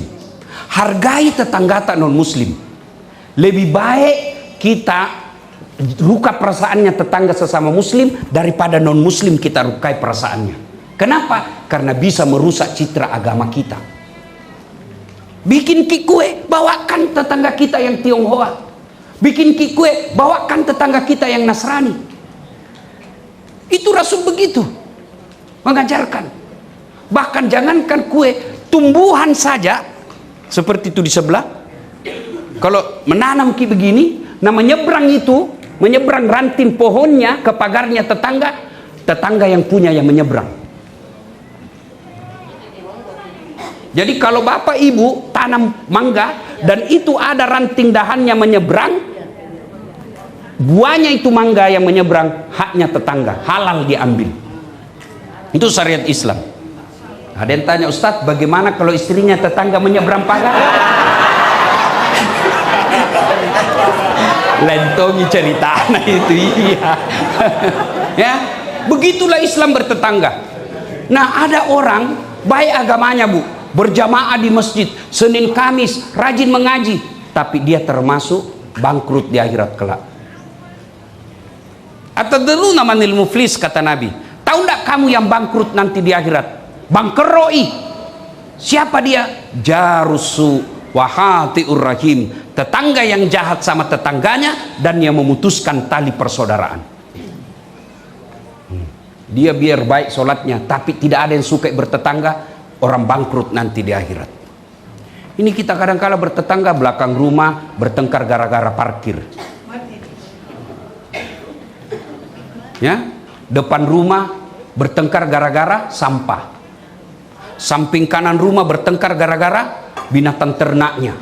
Speaker 1: Hargai tetangga non muslim. Lebih baik kita luka perasaannya tetangga sesama muslim daripada non muslim kita lukai perasaannya. Kenapa? Karena bisa merusak citra agama kita. Bikin kue, bawakan tetangga kita yang Tionghoa. Bikin kue, bawakan tetangga kita yang Nasrani. Itu Rasul begitu mengajarkan. Bahkan jangankan kue, tumbuhan saja seperti itu di sebelah. Kalau menanam begini, nah menyeberang itu, menyeberang ranting pohonnya ke pagarnya tetangga, tetangga yang punya yang menyeberang. Jadi kalau bapak ibu tanam mangga dan itu ada ranting dahannya menyeberang, buahnya itu mangga yang menyeberang, haknya tetangga, halal diambil. Itu syariat Islam. Ada yang tanya, Ustadz, bagaimana kalau istrinya tetangga menyeberang pagar? Lentongi cerita nah itu iya. Ya, begitulah Islam bertetangga. Nah, ada orang baik agamanya Bu, berjamaah di masjid Senin Kamis, rajin mengaji, tapi dia termasuk bangkrut di akhirat kelak. Atadruna manil muflis, kata Nabi. Tahu enggak kamu yang bangkrut nanti di akhirat? Bangkeroi. Siapa dia? Jarusu wahatiur rahim, tetangga yang jahat sama tetangganya dan yang memutuskan tali persaudaraan. Dia biar baik sholatnya, tapi tidak ada yang suka bertetangga, orang bangkrut nanti di akhirat. Ini kita kadang-kala bertetangga belakang rumah, bertengkar gara-gara parkir. Ya, depan rumah bertengkar gara-gara sampah. Samping kanan rumah bertengkar gara-gara binatang ternaknya.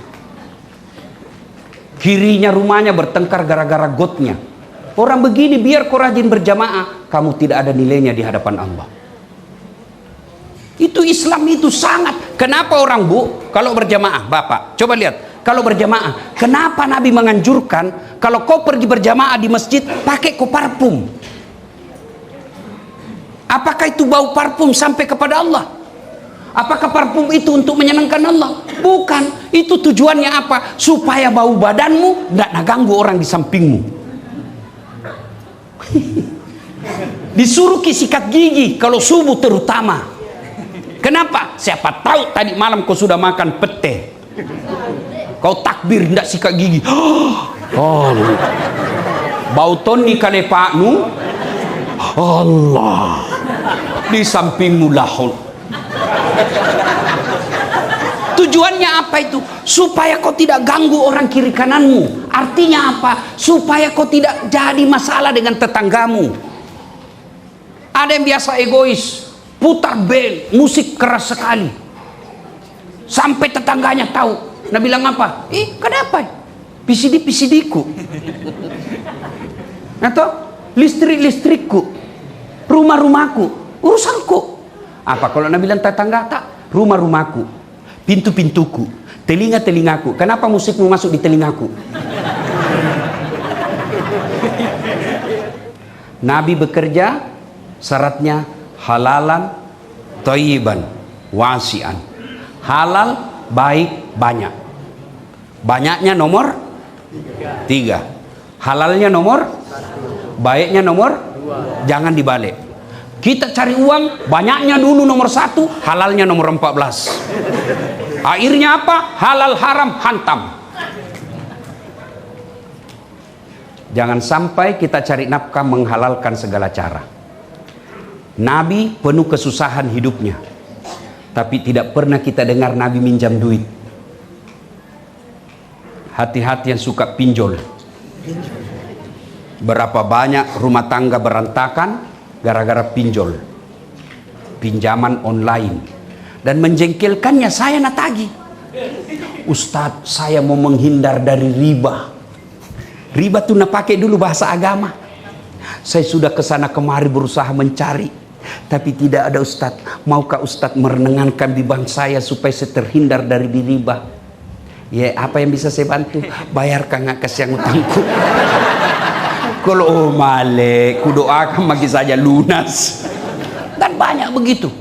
Speaker 1: Kirinya rumahnya bertengkar gara-gara gotnya. Orang begini biar kau rajin berjamaah, kamu tidak ada nilainya di hadapan Allah. Itu Islam itu sangat. Kenapa orang Bu kalau berjamaah, Bapak coba lihat, kalau berjamaah, kenapa Nabi menganjurkan kalau kau pergi berjamaah di masjid pakai kau parfum? Apakah itu bau parfum sampai kepada Allah? Apakah parfum itu untuk menyenangkan Allah? Bukan. Itu tujuannya apa? Supaya bau badanmu tidak ganggu orang di sampingmu. Disuruh sikat gigi kalau subuh terutama. Kenapa? Siapa tahu tadi malam kau sudah makan pete, kau takbir tidak sikat gigi. Oh, bau toni kale pakmu, Allah di sampingmu lahul. Tujuannya apa itu? Supaya kau tidak ganggu orang kiri kananmu. Artinya apa? Supaya kau tidak jadi masalah dengan tetanggamu. Ada yang biasa egois, putar band, musik keras sekali, sampai tetangganya tahu. Nah bilang apa? Kenapa? PCD-PCD-ku, atau listrik-listrikku, rumah-rumahku, urusanku. Apa kalau Nabi bilang tetangga? Tak, rumah-rumahku, pintu-pintuku, telinga-telingaku. Kenapa musikmu masuk di telingaku? Nabi bekerja syaratnya halalan, thayyiban, wasi'an. Halal, baik, banyak. Banyaknya nomor Tiga. Halalnya nomor, baiknya nomor, jangan dibalik. Kita cari uang, banyaknya dulu nomor 1, halalnya nomor 14. Akhirnya apa? Halal haram hantam. Jangan sampai kita cari nafkah menghalalkan segala cara. Nabi penuh kesusahan hidupnya, tapi tidak pernah kita dengar Nabi minjam duit. Hati-hati yang suka pinjol. Berapa banyak rumah tangga berantakan gara-gara pinjol, pinjaman online. Dan menjengkelkannya, saya natagi, Ustadz, saya mau menghindar dari riba. Riba tuh pakai dulu bahasa agama. Saya sudah kesana kemari berusaha mencari, tapi tidak ada Ustadz. Maukah Ustadz merenangkan bimbang saya supaya saya terhindar dari riba? Ya, apa yang bisa saya bantu? Bayarkan nggak kesian utangku. Kalau male, ku doakan bagi saja lunas. Dan banyak begitu.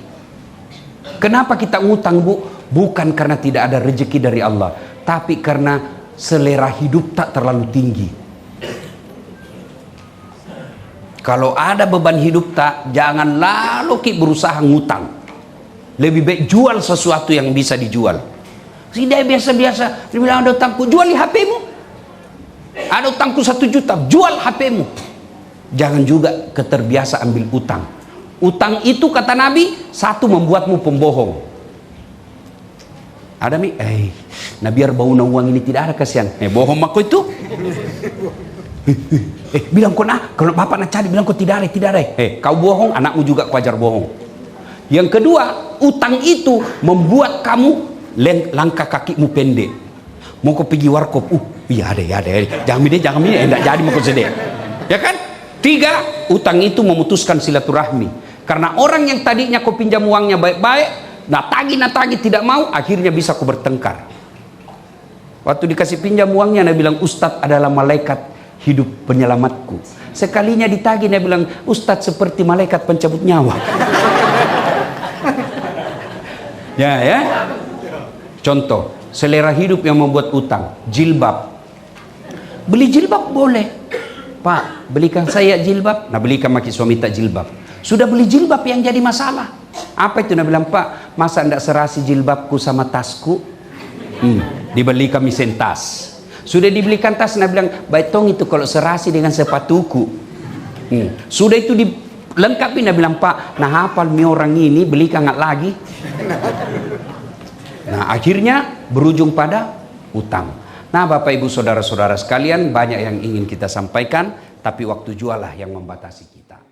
Speaker 1: Kenapa kita ngutang, Bu? Bukan karena tidak ada rezeki dari Allah, tapi karena selera hidup tak terlalu tinggi. Kalau ada beban hidup tak, jangan lalu berusaha ngutang. Lebih baik jual sesuatu yang bisa dijual. Tidak biasa-biasa, dia bilang ada utangku, jual di HP-mu. Ada utangku 1 juta, jual HP-mu. Jangan juga keterbiasa ambil utang. Utang itu kata Nabi, 1 membuatmu pembohong. Ada mi? Nah biar bau uang ini tidak ada kasihan. Bohong aku itu. Bilang kau kalau bapak nak cari bilang kau tidak ada. Kau bohong, anakmu juga wajar bohong. Yang kedua, utang itu membuat kamu langkah kakimu pendek. Mau kau pergi warkop, iya ada. Jangan ini, enggak jadi mau kau sedih. Ya kan? 3, utang itu memutuskan silaturahmi. Karena orang yang tadinya kau pinjam uangnya baik-baik, natagi tidak mau, akhirnya bisa kau bertengkar. Waktu dikasih pinjam uangnya, dia bilang, Ustadz adalah malaikat hidup penyelamatku. Sekalinya ditagih, dia bilang, Ustadz seperti malaikat pencabut nyawa. Ya. Contoh, selera hidup yang membuat utang. Jilbab. Beli jilbab boleh. Pak, belikan saya jilbab. Nah, belikan maki suami tak jilbab. Sudah beli jilbab yang jadi masalah. Apa itu? Nah, bilang, Pak, masa ndak serasi jilbabku sama tasku? Dibelikan mesin tas. Sudah dibelikan tas, nah bilang, baik tong itu kalau serasi dengan sepatuku. Sudah itu dilengkapi, nah bilang, Pak, nah hafal mi orang ini, belikan nggak lagi. Nah, akhirnya berujung pada utang. Nah, Bapak Ibu Saudara-saudara sekalian, banyak yang ingin kita sampaikan, tapi waktu jualah yang membatasi kita.